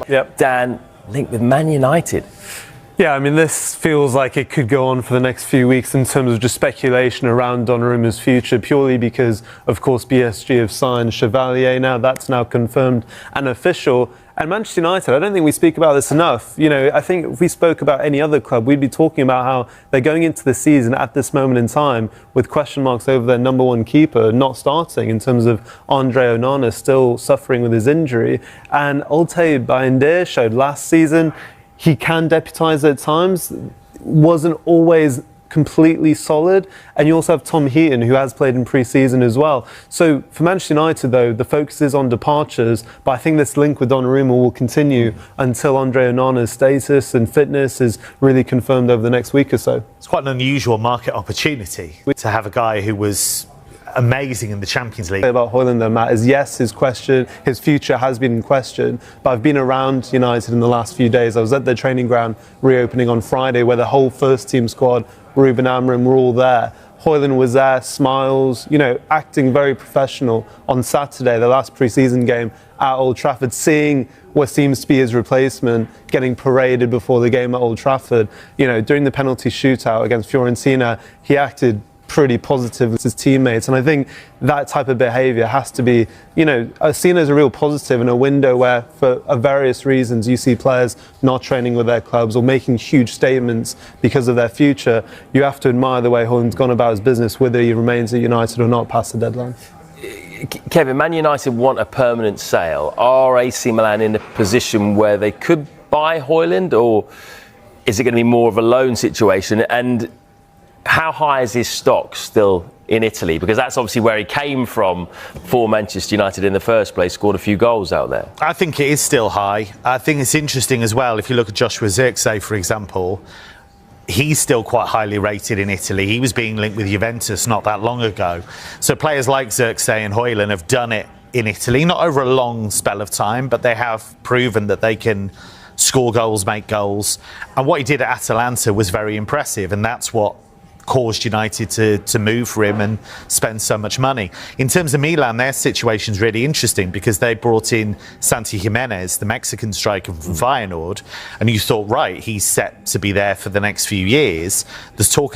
Yep. Dan, linked with Man United. Yeah, I mean, this feels like it could go on for the next few weeks in terms of just speculation around Donnarumma's future, purely because, of course, PSG have signed Chevalier now. That's now confirmed and official. And Manchester United, I don't think we speak about this enough. You know, I think if we spoke about any other club, we'd be talking about how they're going into the season at this moment in time with question marks over their number one keeper not starting, in terms of Andre Onana still suffering with his injury. And Altay Bayindir showed last season he can deputise at times, wasn't always completely solid. And you also have Tom Heaton, who has played in pre-season as well. So for Manchester United, though, the focus is on departures, but I think this link with Donnarumma will continue until Andre Onana's status and fitness is really confirmed over the next week or so. It's quite an unusual market opportunity to have a guy who was amazing in the Champions League. About Hojlund, though, Matt, is yes, his future has been in question, but I've been around United in the last few days. I was at the training ground reopening on Friday, where the whole first team squad, Ruben Amorim, were all there. Hojlund was there, smiles, you know, acting very professional. On Saturday, the last pre-season game at Old Trafford, seeing what seems to be his replacement getting paraded before the game at Old Trafford. You know, during the penalty shootout against Fiorentina, he acted pretty positive with his teammates, and I think that type of behaviour has to be, you know, seen as a real positive in a window where, for various reasons, you see players not training with their clubs or making huge statements because of their future. You have to admire the way Hojlund's gone about his business, whether he remains at United or not past the deadline. Kevin, Man United want a permanent sale. Are AC Milan in a position where they could buy Hojlund, or is it going to be more of a loan situation? And how high is his stock still in Italy? Because that's obviously where he came from for Manchester United in the first place, scored a few goals out there. I think it is still high. I think it's interesting as well, if you look at Joshua Zirkzee, for example, he's still quite highly rated in Italy. He was being linked with Juventus not that long ago. So players like Zirkzee and Hojlund have done it in Italy, not over a long spell of time, but they have proven that they can score goals, make goals. And what he did at Atalanta was very impressive, and that's what caused United to move for him and spend so much money. In terms of Milan, their situation's really interesting because they brought in Santi Jimenez, the Mexican striker from Feyenoord, and you thought, right, he's set to be there for the next few years. There's talk